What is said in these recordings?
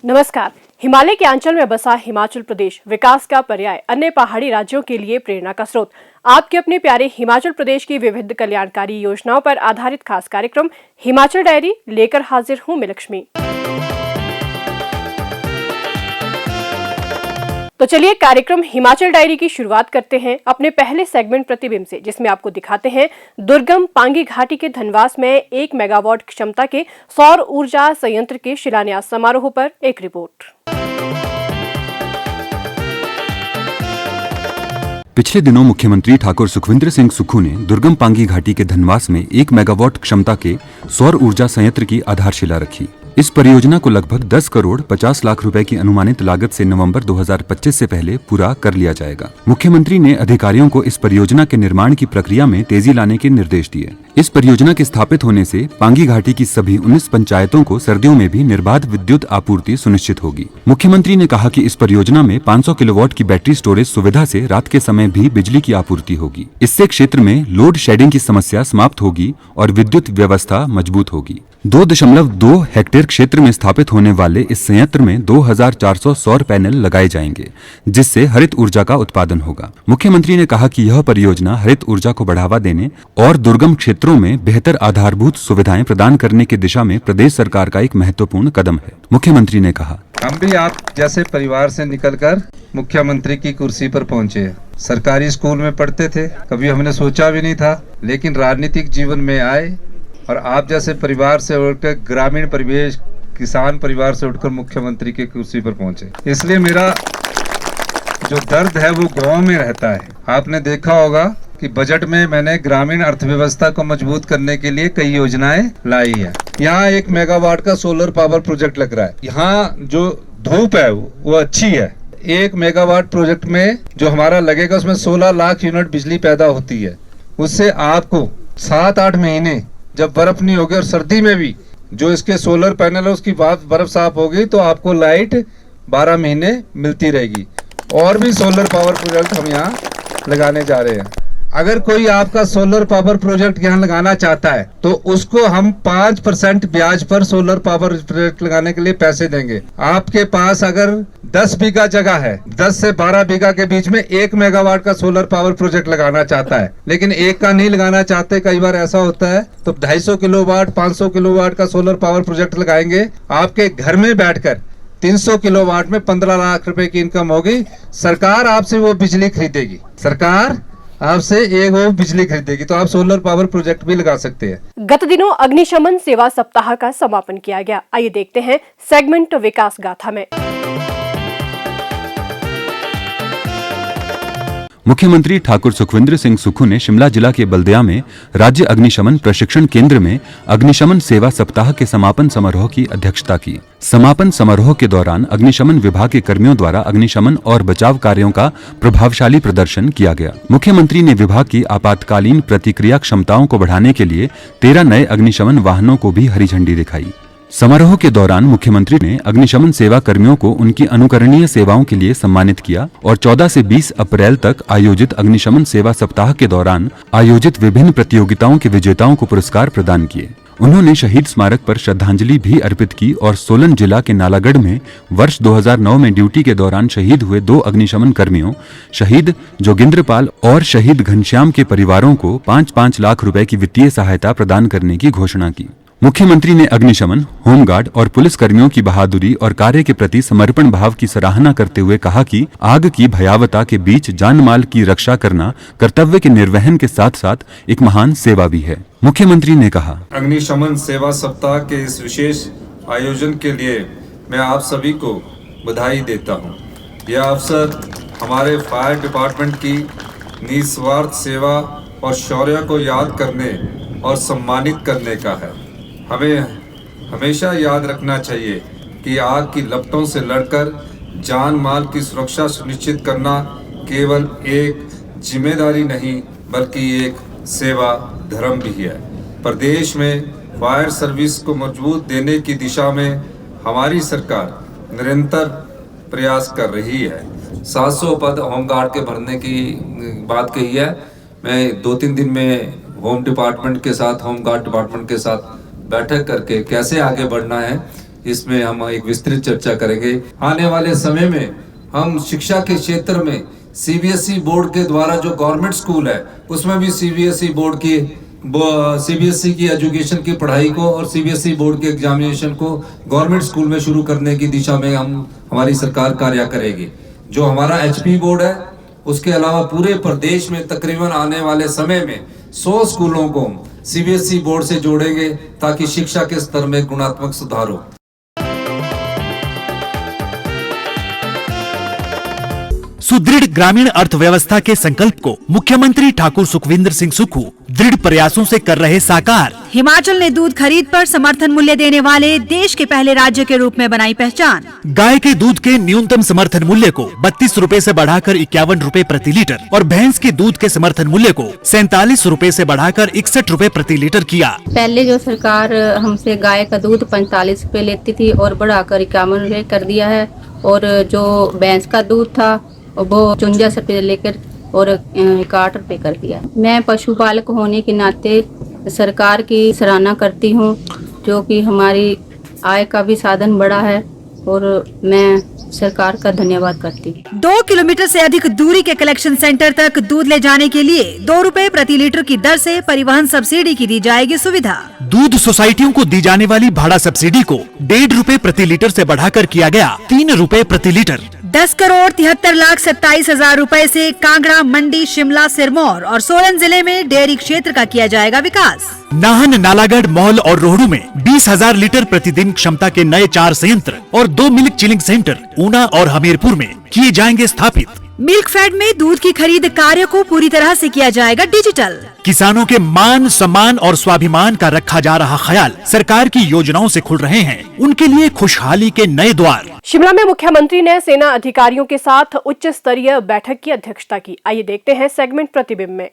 नमस्कार। हिमालय के आंचल में बसा हिमाचल प्रदेश विकास का पर्याय, अन्य पहाड़ी राज्यों के लिए प्रेरणा का स्रोत। आपके अपने प्यारे हिमाचल प्रदेश की विविध कल्याणकारी योजनाओं पर आधारित खास कार्यक्रम हिमाचल डायरी लेकर हाजिर हूं मैं लक्ष्मी। तो चलिए कार्यक्रम हिमाचल डायरी की शुरुआत करते हैं अपने पहले सेगमेंट प्रतिबिंब से, जिसमें आपको दिखाते हैं दुर्गम पांगी घाटी के धनवास में 1 मेगावाट क्षमता के सौर ऊर्जा संयंत्र के शिलान्यास समारोह पर एक रिपोर्ट। पिछले दिनों मुख्यमंत्री ठाकुर सुखविंदर सिंह सुक्खू ने दुर्गम पांगी घाटी के धनवास में 1 मेगावाट क्षमता के सौर ऊर्जा संयंत्र की आधारशिला रखी। इस परियोजना को लगभग 10 करोड़ 50 लाख रुपए की अनुमानित लागत से नवंबर 2025 से पहले पूरा कर लिया जाएगा। मुख्यमंत्री ने अधिकारियों को इस परियोजना के निर्माण की प्रक्रिया में तेजी लाने के निर्देश दिए। इस परियोजना के स्थापित होने से पांगी घाटी की सभी 19 पंचायतों को सर्दियों में भी निर्बाध विद्युत आपूर्ति सुनिश्चित होगी। मुख्यमंत्री ने कहा कि इस परियोजना में 500 किलोवाट की बैटरी स्टोरेज सुविधा से रात के समय भी बिजली की आपूर्ति होगी। इससे क्षेत्र में लोड शेडिंग की समस्या समाप्त होगी और विद्युत व्यवस्था मजबूत होगी। 2.2 हेक्टेयर क्षेत्र में स्थापित होने वाले इस संयंत्र में 2400 सौर पैनल लगाए जाएंगे, जिससे हरित ऊर्जा का उत्पादन होगा। मुख्यमंत्री ने कहा कि यह परियोजना हरित ऊर्जा को बढ़ावा देने और दुर्गम क्षेत्रों में बेहतर आधारभूत सुविधाएं प्रदान करने की दिशा में प्रदेश सरकार का एक महत्वपूर्ण कदम है। मुख्यमंत्री ने कहा, हम भी आप जैसे परिवार से निकलकर मुख्यमंत्री की कुर्सी पर पहुंचे। सरकारी स्कूल में पढ़ते थे, कभी हमने सोचा भी नहीं था, लेकिन राजनीतिक जीवन में आए और आप जैसे परिवार से उठकर ग्रामीण परिवेश किसान परिवार से उठकर मुख्यमंत्री की कुर्सी पर पहुंचे। इसलिए मेरा जो दर्द है वो गांव में रहता है। आपने देखा होगा कि बजट में मैंने ग्रामीण अर्थव्यवस्था को मजबूत करने के लिए कई योजनाएं लाई है। यहाँ 1 मेगावाट का सोलर पावर प्रोजेक्ट लग रहा है। यहाँ जो धूप है वो अच्छी है। 1 मेगावाट प्रोजेक्ट में जो हमारा लगेगा उसमें 16 लाख यूनिट बिजली पैदा होती है। उससे आपको 7-8 महीने जब बर्फ नहीं होगी और सर्दी में भी जो इसके सोलर पैनल है उसकी बर्फ साफ होगी तो आपको लाइट 12 महीने मिलती रहेगी। और भी सोलर पावर प्रोजेक्ट हम यहाँ लगाने जा रहे हैं। अगर कोई आपका सोलर पावर प्रोजेक्ट यहाँ लगाना चाहता है तो उसको हम 5% ब्याज पर सोलर पावर प्रोजेक्ट लगाने के लिए पैसे देंगे। आपके पास अगर 10 बीघा जगह है, 10 से 12 बीघा के बीच में 1 मेगावाट का सोलर पावर प्रोजेक्ट लगाना चाहता है, लेकिन एक का नहीं लगाना चाहते, कई बार ऐसा होता है, तो 250 किलोवाट 500 किलोवाट का सोलर पावर प्रोजेक्ट लगाएंगे। आपके घर में बैठकर 300 किलोवाट में 15 लाख रुपए की इनकम होगी। सरकार आपसे वो बिजली खरीदेगी। सरकार आपसे एक वो बिजली खरीदेगी, तो आप सोलर पावर प्रोजेक्ट भी लगा सकते हैं। गत दिनों अग्निशमन सेवा सप्ताह का समापन किया गया। आइए देखते हैं सेगमेंट विकास गाथा में। मुख्यमंत्री ठाकुर सुखविंदर सिंह सुक्खू ने शिमला जिला के बल्दिया में राज्य अग्निशमन प्रशिक्षण केंद्र में अग्निशमन सेवा सप्ताह के समापन समारोह की अध्यक्षता की। समापन समारोह के दौरान अग्निशमन विभाग के कर्मियों द्वारा अग्निशमन और बचाव कार्यों का प्रभावशाली प्रदर्शन किया गया। मुख्यमंत्री ने विभाग की आपातकालीन प्रतिक्रिया क्षमताओं को बढ़ाने के लिए 13 नए अग्निशमन वाहनों को भी हरी झंडी दिखाई। समारोह के दौरान मुख्यमंत्री ने अग्निशमन सेवा कर्मियों को उनकी अनुकरणीय सेवाओं के लिए सम्मानित किया और 14 से 20 अप्रैल तक आयोजित अग्निशमन सेवा सप्ताह के दौरान आयोजित विभिन्न प्रतियोगिताओं के विजेताओं को पुरस्कार प्रदान किए। उन्होंने शहीद स्मारक पर श्रद्धांजलि भी अर्पित की और सोलन जिला के नालागढ़ में वर्ष 2009 में ड्यूटी के दौरान शहीद हुए 2 अग्निशमन कर्मियों शहीद जोगिंद्रपाल और शहीद घनश्याम के परिवारों को 5-5 लाख रुपए की वित्तीय सहायता प्रदान करने की घोषणा की। मुख्यमंत्री ने अग्निशमन, होमगार्ड और पुलिस कर्मियों की बहादुरी और कार्य के प्रति समर्पण भाव की सराहना करते हुए कहा कि आग की भयावता के बीच जान माल की रक्षा करना कर्तव्य के निर्वहन के साथ साथ एक महान सेवा भी है। मुख्यमंत्री ने कहा, अग्निशमन सेवा सप्ताह के इस विशेष आयोजन के लिए मैं आप सभी को बधाई देता हूँ। यह अवसर हमारे फायर डिपार्टमेंट की निस्वार्थ सेवा और शौर्य को याद करने और सम्मानित करने का है। हमें हमेशा याद रखना चाहिए कि आग की लपटों से लड़कर जान माल की सुरक्षा सुनिश्चित करना केवल एक जिम्मेदारी नहीं बल्कि एक सेवा धर्म भी है। प्रदेश में फायर सर्विस को मजबूत देने की दिशा में हमारी सरकार निरंतर प्रयास कर रही है। 700 पद होमगार्ड के भरने की बात कही है। मैं 2-3 दिन में होम गार्ड डिपार्टमेंट के साथ बैठक करके कैसे आगे बढ़ना है इसमें हम एक विस्तृत चर्चा करेंगे। आने वाले समय में हम शिक्षा के क्षेत्र में सीबीएसई बोर्ड के द्वारा जो गवर्नमेंट स्कूल है उसमें भी सीबीएसई की एजुकेशन की पढ़ाई को और सीबीएसई बोर्ड के एग्जामिनेशन को गवर्नमेंट स्कूल में शुरू करने की दिशा में हमारी सरकार कार्य करेगी। जो हमारा एचपी बोर्ड है उसके अलावा पूरे प्रदेश में तकरीबन आने वाले समय में 100 स्कूलों को सीबीएसई बोर्ड से जोड़ेंगे ताकि शिक्षा के स्तर में गुणात्मक सुधार हो। सुदृढ़ ग्रामीण अर्थव्यवस्था के संकल्प को मुख्यमंत्री ठाकुर सुखविंदर सिंह सुक्खू दृढ़ प्रयासों से कर रहे साकार। हिमाचल ने दूध खरीद पर समर्थन मूल्य देने वाले देश के पहले राज्य के रूप में बनाई पहचान। गाय के दूध के न्यूनतम समर्थन मूल्य को 32 रुपए से बढ़ाकर 51 रुपए प्रति लीटर और भैंस के दूध के समर्थन मूल्य को 47 रुपए से बढ़ाकर 61 रुपए प्रति लीटर किया। पहले जो सरकार हमसे गाय का दूध 45 रुपए लेती थी और बढ़ाकर 51 रुपए कर दिया है, और जो भैंस का दूध था वो 54 रुपए लेकर और 61 रुपए कर दिया। मैं पशुपालक होने के नाते सरकार की सराहना करती हूँ, जो कि हमारी आय का भी साधन बढ़ा है, और मैं सरकार का धन्यवाद करती हूँ। 2 किलोमीटर से अधिक दूरी के कलेक्शन सेंटर तक दूध ले जाने के लिए 2 रुपए प्रति लीटर की दर से परिवहन सब्सिडी की दी जाएगी सुविधा। दूध सोसाइटियों को दी जाने वाली भाड़ा सब्सिडी को 1.5 रुपए प्रति लीटर से बढ़ाकर किया गया 3 रुपए प्रति लीटर। 10,73,27,000 रुपए से कांगड़ा, मंडी, शिमला, सिरमौर और सोलन जिले में डेयरी क्षेत्र का किया जाएगा विकास। नाहन, नालागढ़, मौल और रोहडू में 20,000 लीटर प्रतिदिन क्षमता के नए 4 संयंत्र और 2 मिल्क चिलिंग सेंटर ऊना और हमीरपुर में किए जाएंगे स्थापित। मिल्क फेड में दूध की खरीद कार्य को पूरी तरह से किया जाएगा डिजिटल। किसानों के मान, सम्मान और स्वाभिमान का रखा जा रहा ख्याल सरकार की योजनाओं से खुल रहे हैं उनके लिए खुशहाली के नए द्वार। शिमला में मुख्यमंत्री ने सेना अधिकारियों के साथ उच्च स्तरीय बैठक की अध्यक्षता की। आइए देखते हैं सेगमेंट प्रतिबिंब में।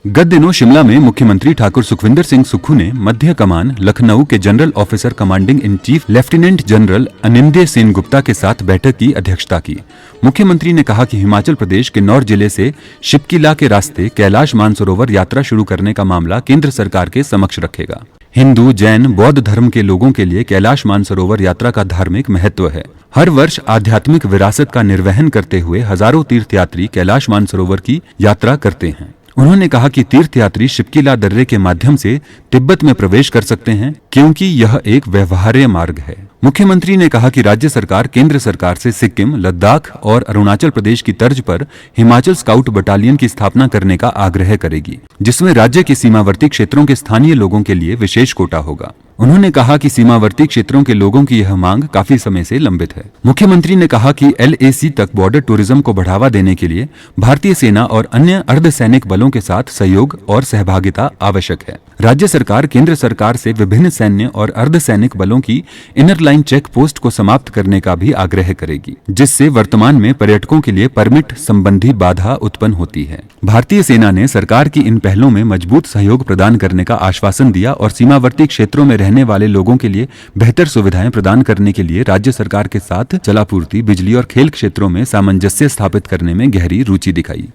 गत दिनों शिमला में मुख्यमंत्री ठाकुर सुखविंदर सिंह सुक्खू ने मध्य कमान लखनऊ के general officer commanding in chief lieutenant general Anindya Sen Gupta के साथ बैठक की अध्यक्षता की। मुख्यमंत्री ने कहा कि हिमाचल प्रदेश के किन्नौर जिले से शिपकिला के रास्ते कैलाश मानसरोवर यात्रा शुरू करने का मामला केंद्र सरकार के समक्ष रखेगा। हिंदू, जैन, बौद्ध धर्म के लोगों के लिए कैलाश मानसरोवर यात्रा का धार्मिक महत्व है। हर वर्ष आध्यात्मिक विरासत का निर्वहन करते हुए हजारों तीर्थयात्री कैलाश मानसरोवर की यात्रा करते हैं। उन्होंने कहा कि तीर्थयात्री शिपकिला दर्रे के माध्यम से तिब्बत में प्रवेश कर सकते हैं क्योंकि यह एक व्यवहार्य मार्ग है। मुख्यमंत्री ने कहा कि राज्य सरकार केंद्र सरकार से सिक्किम, लद्दाख और अरुणाचल प्रदेश की तर्ज पर हिमाचल स्काउट बटालियन की स्थापना करने का आग्रह करेगी, जिसमें राज्य के सीमावर्ती क्षेत्रों के स्थानीय लोगों के लिए विशेष कोटा होगा। उन्होंने कहा कि सीमावर्ती क्षेत्रों के लोगों की यह मांग काफी समय से लंबित है। मुख्यमंत्री ने कहा कि LAC तक बॉर्डर टूरिज्म को बढ़ावा देने के लिए भारतीय सेना और अन्य अर्धसैनिक बलों के साथ सहयोग और सहभागिता आवश्यक है। राज्य सरकार केंद्र सरकार से विभिन्न सैन्य और अर्धसैनिक बलों की इनर लाइन चेक पोस्ट को समाप्त करने का भी आग्रह करेगी, जिससे वर्तमान में पर्यटकों के लिए परमिट संबंधी बाधा उत्पन्न होती है। भारतीय सेना ने सरकार की इन पहलों में मजबूत सहयोग प्रदान करने का आश्वासन दिया और सीमावर्ती क्षेत्रों में रहने वाले लोगों के लिए बेहतर सुविधाएं प्रदान करने के लिए राज्य सरकार के साथ जलापूर्ति, बिजली और खेल क्षेत्रों में सामंजस्य स्थापित करने में गहरी रुचि दिखाई।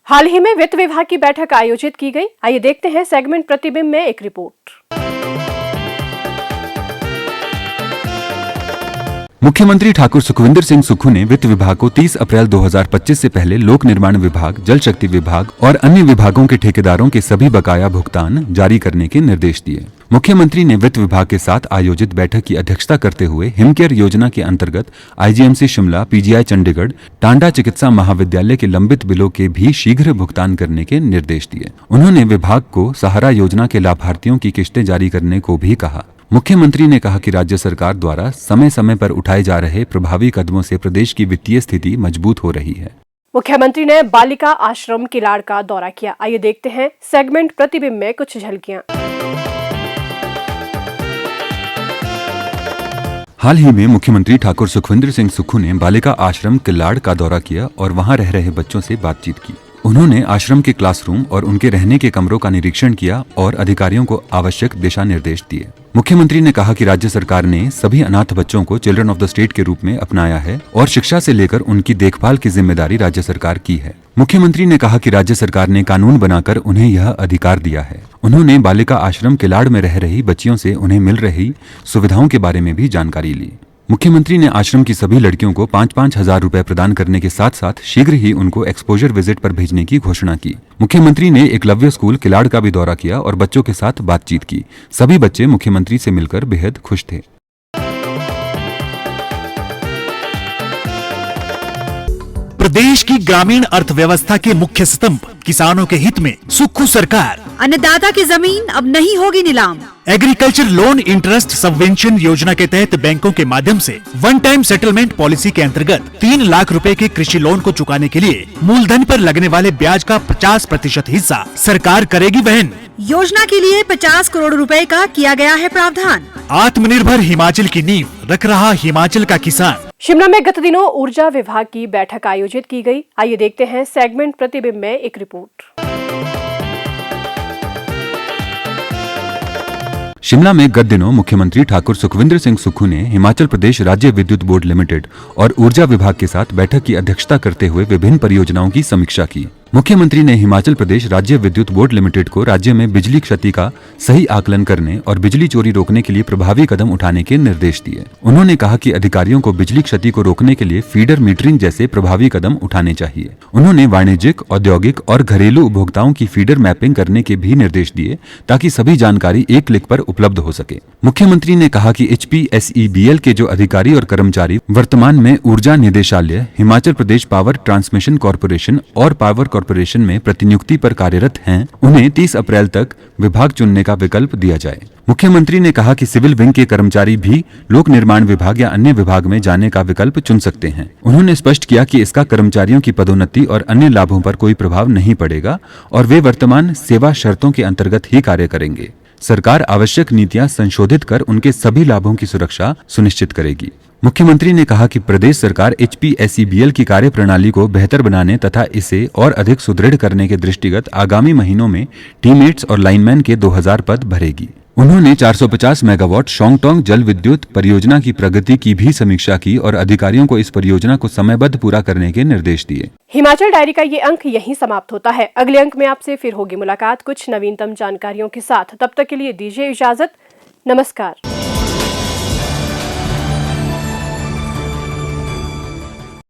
हाल ही में वित्त विभाग की बैठक आयोजित की गई। आइए देखते हैं सेगमेंट प्रतिबिंब में एक रिपोर्ट। मुख्यमंत्री ठाकुर सुखविंदर सिंह सुक्खू ने वित्त विभाग को 30 अप्रैल 2025 से पहले लोक निर्माण विभाग, जल शक्ति विभाग और अन्य विभागों के ठेकेदारों के सभी बकाया भुगतान जारी करने के निर्देश दिए। मुख्यमंत्री ने वित्त विभाग के साथ आयोजित बैठक की अध्यक्षता करते हुए हिमकेयर योजना के अंतर्गत IGMC शिमला, PGI चंडीगढ़, टांडा चिकित्सा महाविद्यालय के लंबित बिलों के भी शीघ्र भुगतान करने के निर्देश दिए। उन्होंने विभाग को सहारा योजना के लाभार्थियों की किस्तें जारी करने को भी कहा। मुख्यमंत्री ने कहा कि राज्य सरकार द्वारा समय समय पर उठाए जा रहे प्रभावी कदमों से प्रदेश की वित्तीय स्थिति मजबूत हो रही है। मुख्यमंत्री ने बालिका आश्रम किलाड़ का दौरा किया। आइए देखते हैं सेगमेंट प्रतिबिंब में कुछ झलकियां। हाल ही में मुख्यमंत्री ठाकुर सुखविंदर सिंह सुक्खू ने बालिका आश्रम किलाड़ का दौरा किया और वहां रह रहे बच्चों से बातचीत की। उन्होंने आश्रम के क्लासरूम और उनके रहने के कमरों का निरीक्षण किया और अधिकारियों को आवश्यक दिशा निर्देश दिए। मुख्यमंत्री ने कहा कि राज्य सरकार ने सभी अनाथ बच्चों को चिल्ड्रन ऑफ द स्टेट के रूप में अपनाया है और शिक्षा से लेकर उनकी देखभाल की जिम्मेदारी राज्य सरकार की है। मुख्यमंत्री ने कहा कि राज्य सरकार ने कानून बनाकर उन्हें यह अधिकार दिया है। उन्होंने बालिका आश्रम किलाड़ में रह रही बच्चियों से उन्हें मिल रही सुविधाओं के बारे में भी जानकारी ली। मुख्यमंत्री ने आश्रम की सभी लड़कियों को 5-5 हजार रुपए प्रदान करने के साथ साथ शीघ्र ही उनको एक्सपोजर विजिट पर भेजने की घोषणा की। मुख्यमंत्री ने एकलव्य स्कूल किलाड़ का भी दौरा किया और बच्चों के साथ बातचीत की। सभी बच्चे मुख्यमंत्री से मिलकर बेहद खुश थे। प्रदेश की ग्रामीण अर्थव्यवस्था के मुख्य स्तंभ किसानों के हित में सुक्खू सरकार। अन्नदाता की जमीन अब नहीं होगी नीलाम। एग्रीकल्चर लोन इंटरेस्ट सबवेंशन योजना के तहत बैंकों के माध्यम से वन टाइम सेटलमेंट पॉलिसी के अंतर्गत 3 लाख रुपए के कृषि लोन को चुकाने के लिए मूलधन पर लगने वाले ब्याज का 50% हिस्सा सरकार करेगी वहन। योजना के लिए 50 करोड़ रुपए का किया गया है प्रावधान। आत्मनिर्भर हिमाचल की नींव रख रहा हिमाचल का किसान। शिमला में गत दिनों ऊर्जा विभाग की बैठक आयोजित की गई। आइए देखते हैं सेगमेंट प्रतिबिंब में एक रिपोर्ट। शिमला में गत दिनों मुख्यमंत्री ठाकुर सुखविंदर सिंह सुक्खू ने हिमाचल प्रदेश राज्य विद्युत बोर्ड लिमिटेड और ऊर्जा विभाग के साथ बैठक की अध्यक्षता करते हुए विभिन्न परियोजनाओं की समीक्षा की। मुख्यमंत्री ने हिमाचल प्रदेश राज्य विद्युत बोर्ड लिमिटेड को राज्य में बिजली क्षति का सही आकलन करने और बिजली चोरी रोकने के लिए प्रभावी कदम उठाने के निर्देश दिए। उन्होंने कहा कि अधिकारियों को बिजली क्षति को रोकने के लिए फीडर मीटरिंग जैसे प्रभावी कदम उठाने चाहिए। उन्होंने वाणिज्यिक, औद्योगिक और घरेलू उपभोक्ताओं की फीडर मैपिंग करने के भी निर्देश दिए ताकि सभी जानकारी एक क्लिक पर उपलब्ध हो सके। मुख्यमंत्री ने कहा कि HPSEBL के जो अधिकारी और कर्मचारी वर्तमान में ऊर्जा निदेशालय, Himachal Pradesh power transmission corporation और पावर कॉर्पोरेशन में प्रतिनियुक्ति पर कार्यरत हैं, उन्हें 30 अप्रैल तक विभाग चुनने का विकल्प दिया जाए। मुख्यमंत्री ने कहा कि सिविल विंग के कर्मचारी भी लोक निर्माण विभाग या अन्य विभाग में जाने का विकल्प चुन सकते हैं। उन्होंने स्पष्ट किया कि इसका कर्मचारियों की पदोन्नति और अन्य लाभों पर कोई प्रभाव नहीं पड़ेगा और वे वर्तमान सेवा शर्तों के अंतर्गत ही कार्य करेंगे। सरकार आवश्यक नीतियां संशोधित कर उनके सभी लाभों की सुरक्षा सुनिश्चित करेगी। मुख्यमंत्री ने कहा कि प्रदेश सरकार HPSEBL की कार्य प्रणाली को बेहतर बनाने तथा इसे और अधिक सुदृढ़ करने के दृष्टिगत आगामी महीनों में टीममेट्स और लाइनमैन के 2000 पद भरेगी। उन्होंने 450 मेगावाट शोंगटोंग जल विद्युत परियोजना की प्रगति की भी समीक्षा की और अधिकारियों को इस परियोजना को समयबद्ध पूरा करने के निर्देश दिए। हिमाचल डायरी का ये अंक यहीं समाप्त होता है। अगले अंक में आपसे फिर होगी मुलाकात कुछ नवीनतम जानकारियों के साथ। तब तक के लिए दीजिए इजाजत। नमस्कार।